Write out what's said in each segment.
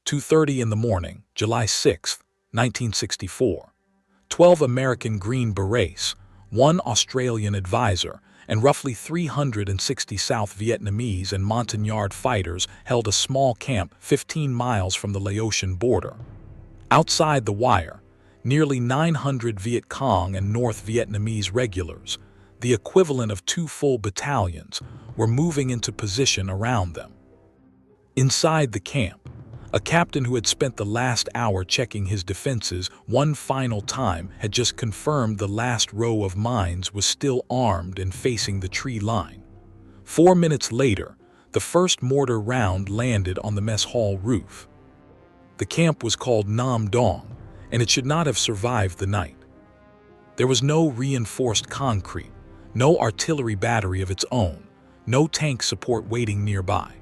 2:30 in the morning, July 6, 1964. 12 American Green Berets, 1 Australian advisor, and roughly 360 South Vietnamese and Montagnard fighters held a small camp 15 miles from the Laotian border. Outside the wire, nearly 900 Viet Cong and North Vietnamese regulars, the equivalent of 2 full battalions, were moving into position around them. Inside the camp, a captain who had spent the last hour checking his defenses one final time had just confirmed the last row of mines was still armed and facing the tree line. 4 minutes later, the first mortar round landed on the mess hall roof. The camp was called Nam Dong, and it should not have survived the night. There was no reinforced concrete, no artillery battery of its own, no tank support waiting nearby.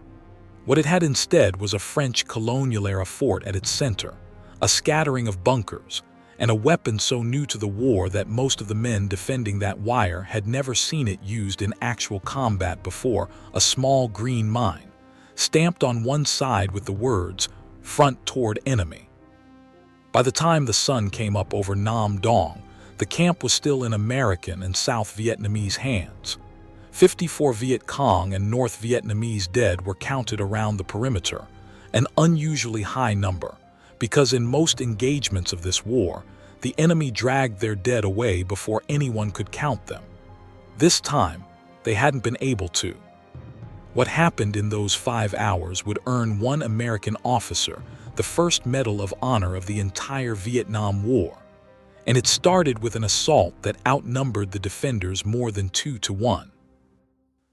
What it had instead was a French colonial-era fort at its center, a scattering of bunkers, and a weapon so new to the war that most of the men defending that wire had never seen it used in actual combat before: a small green mine, stamped on one side with the words, "Front toward enemy." By the time the sun came up over Nam Dong, the camp was still in American and South Vietnamese hands. 54 Viet Cong and North Vietnamese dead were counted around the perimeter, an unusually high number, because in most engagements of this war, the enemy dragged their dead away before anyone could count them. This time, they hadn't been able to. What happened in those 5 hours would earn one American officer the first Medal of Honor of the entire Vietnam War, and it started with an assault that outnumbered the defenders more than 2 to 1.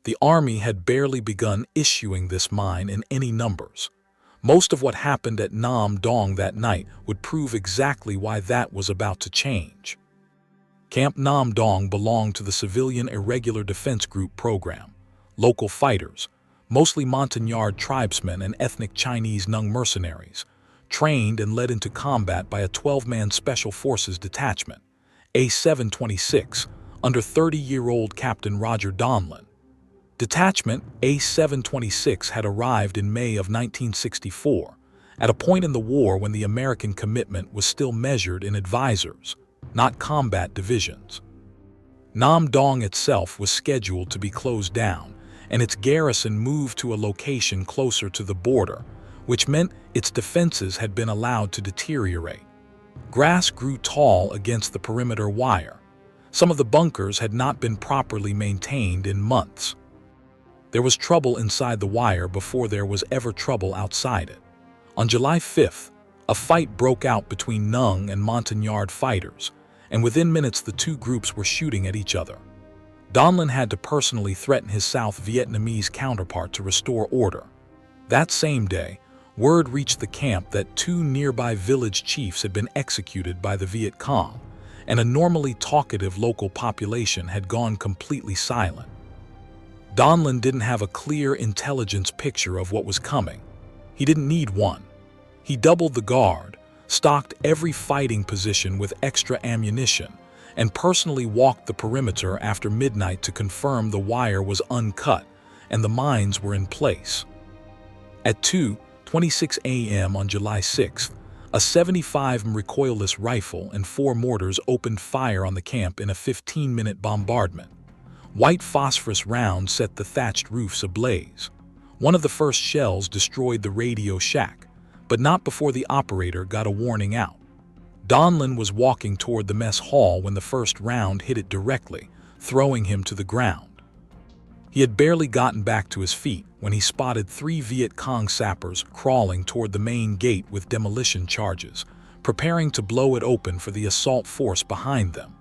The Army had barely begun issuing this mine in any numbers. Most of what happened at Nam Dong that night would prove exactly why that was about to change. Camp Nam Dong belonged to the Civilian Irregular Defense Group program. Local fighters, mostly Montagnard tribesmen and ethnic Chinese Nung mercenaries, trained and led into combat by a 12-man Special Forces detachment, A726, under 30-year-old Captain Roger Donlon. Detachment A726 had arrived in May of 1964, at a point in the war when the American commitment was still measured in advisors, not combat divisions. Nam Dong itself was scheduled to be closed down, and its garrison moved to a location closer to the border, which meant its defenses had been allowed to deteriorate. Grass grew tall against the perimeter wire. Some of the bunkers had not been properly maintained in months. There was trouble inside the wire before there was ever trouble outside it. On July 5th, a fight broke out between Nung and Montagnard fighters, and within minutes the two groups were shooting at each other. Donlon had to personally threaten his South Vietnamese counterpart to restore order. That same day, word reached the camp that 2 nearby village chiefs had been executed by the Viet Cong, and a normally talkative local population had gone completely silent. Donlon didn't have a clear intelligence picture of what was coming. He didn't need one. He doubled the guard, stocked every fighting position with extra ammunition, and personally walked the perimeter after midnight to confirm the wire was uncut and the mines were in place. At 2:26 a.m. on July 6th, a 75 recoilless rifle and 4 mortars opened fire on the camp in a 15-minute bombardment. White phosphorus rounds set the thatched roofs ablaze. One of the first shells destroyed the radio shack, but not before the operator got a warning out. Donlon was walking toward the mess hall when the first round hit it directly, throwing him to the ground. He had barely gotten back to his feet when he spotted 3 Viet Cong sappers crawling toward the main gate with demolition charges, preparing to blow it open for the assault force behind them.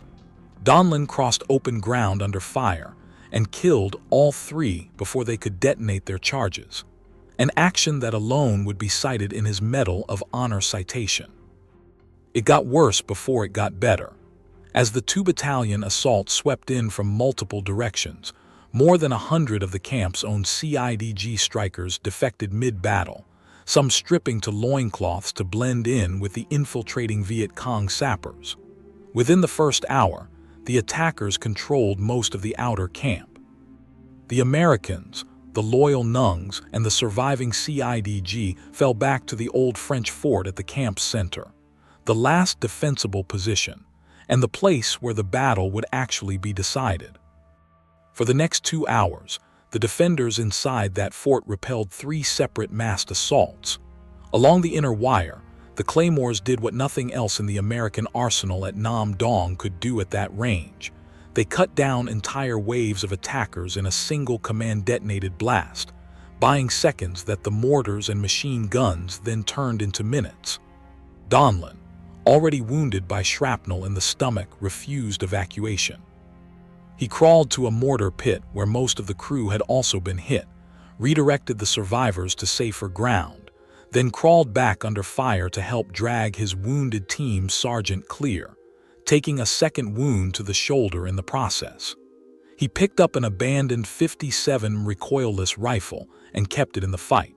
Donlon crossed open ground under fire and killed all 3 before they could detonate their charges, an action that alone would be cited in his Medal of Honor citation. It got worse before it got better. As the 2-battalion assault swept in from multiple directions, more than 100 of the camp's own CIDG strikers defected mid-battle, some stripping to loincloths to blend in with the infiltrating Viet Cong sappers. Within the first hour, the attackers controlled most of the outer camp. The Americans, the loyal Nungs and the surviving CIDG fell back to the old French fort at the camp's center, the last defensible position, and the place where the battle would actually be decided. For the next 2 hours, the defenders inside that fort repelled 3 separate massed assaults. Along the inner wire, the claymores did what nothing else in the American arsenal at Nam Dong could do at that range. They cut down entire waves of attackers in a single command-detonated blast, buying seconds that the mortars and machine guns then turned into minutes. Donlon, already wounded by shrapnel in the stomach, refused evacuation. He crawled to a mortar pit where most of the crew had also been hit, redirected the survivors to safer ground, then crawled back under fire to help drag his wounded team's sergeant clear, taking a second wound to the shoulder in the process. He picked up an abandoned .57 recoilless rifle and kept it in the fight.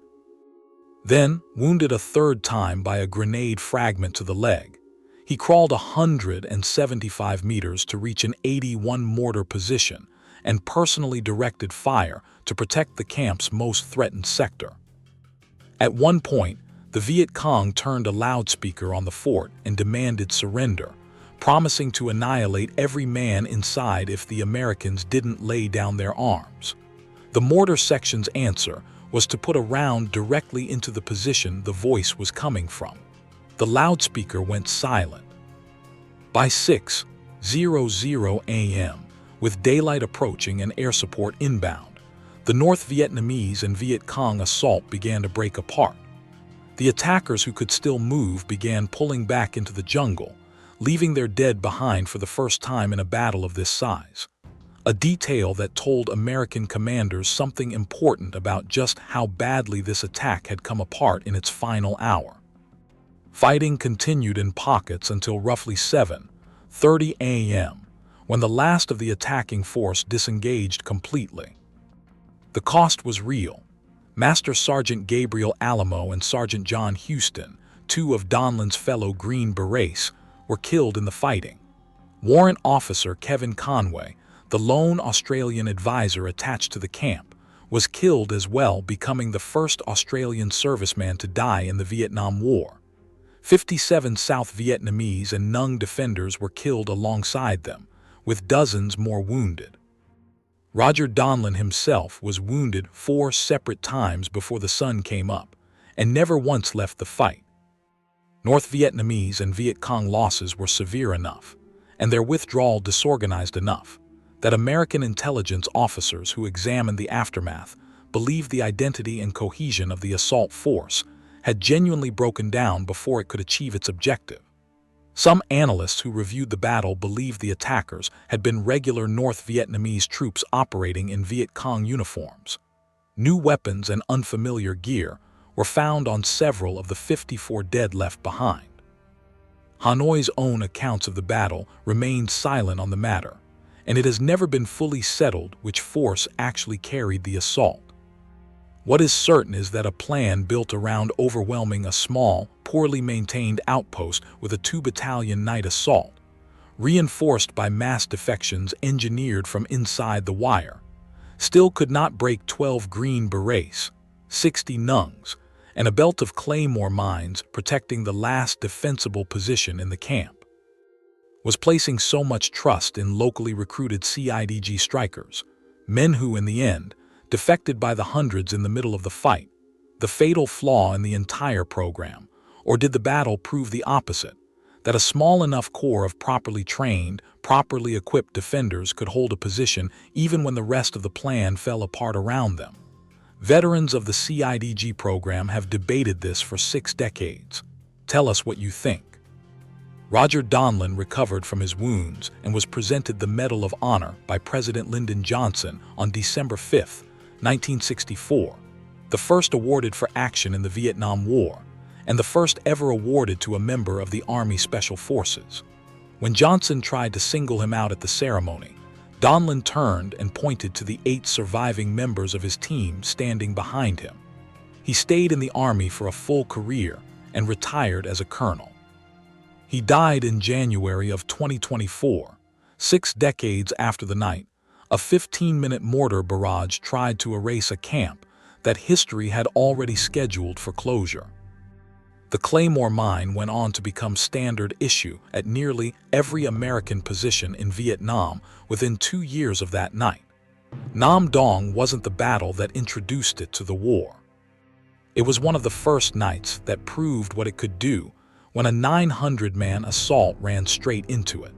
Then, wounded a third time by a grenade fragment to the leg, he crawled 175 meters to reach an 81 mortar position and personally directed fire to protect the camp's most threatened sector. At one point, the Viet Cong turned a loudspeaker on the fort and demanded surrender, promising to annihilate every man inside if the Americans didn't lay down their arms. The mortar section's answer was to put a round directly into the position the voice was coming from. The loudspeaker went silent. By 6:00 a.m., with daylight approaching and air support inbound, the North Vietnamese and Viet Cong assault began to break apart. The attackers who could still move began pulling back into the jungle, leaving their dead behind for the first time in a battle of this size. A detail that told American commanders something important about just how badly this attack had come apart in its final hour. Fighting continued in pockets until roughly 7:30 a.m., when the last of the attacking force disengaged completely. The cost was real. Master Sergeant Gabriel Alamo and Sergeant John Houston, 2 of Donlon's fellow Green Berets, were killed in the fighting. Warrant Officer Kevin Conway, the lone Australian advisor attached to the camp, was killed as well, becoming the first Australian serviceman to die in the Vietnam War. 57 South Vietnamese and Nung defenders were killed alongside them, with dozens more wounded. Roger Donlon himself was wounded 4 separate times before the sun came up, and never once left the fight. North Vietnamese and Viet Cong losses were severe enough, and their withdrawal disorganized enough, that American intelligence officers who examined the aftermath believed the identity and cohesion of the assault force had genuinely broken down before it could achieve its objective. Some analysts who reviewed the battle believed the attackers had been regular North Vietnamese troops operating in Viet Cong uniforms. New weapons and unfamiliar gear were found on several of the 54 dead left behind. Hanoi's own accounts of the battle remained silent on the matter, and it has never been fully settled which force actually carried the assault. What is certain is that a plan built around overwhelming a small, poorly maintained outpost with a 2-battalion night assault, reinforced by mass defections engineered from inside the wire, still could not break 12 Green Berets, 60 Nungs, and a belt of claymore mines protecting the last defensible position in the camp. Was placing so much trust in locally recruited CIDG strikers, men who, in the end, defected by the hundreds in the middle of the fight, the fatal flaw in the entire program? Or did the battle prove the opposite, that a small enough corps of properly trained, properly equipped defenders could hold a position even when the rest of the plan fell apart around them? Veterans of the CIDG program have debated this for 6 decades. Tell us what you think. Roger Donlon recovered from his wounds and was presented the Medal of Honor by President Lyndon Johnson on December 5, 1964, the first awarded for action in the Vietnam War, and the first ever awarded to a member of the Army Special Forces. When Johnson tried to single him out at the ceremony, Donlon turned and pointed to the 8 surviving members of his team standing behind him. He stayed in the Army for a full career and retired as a colonel. He died in January of 2024, 6 decades after the night, A 15-minute mortar barrage tried to erase a camp that history had already scheduled for closure. The Claymore mine went on to become standard issue at nearly every American position in Vietnam within 2 years of that night. Nam Dong wasn't the battle that introduced it to the war. It was one of the first nights that proved what it could do when a 900-man assault ran straight into it.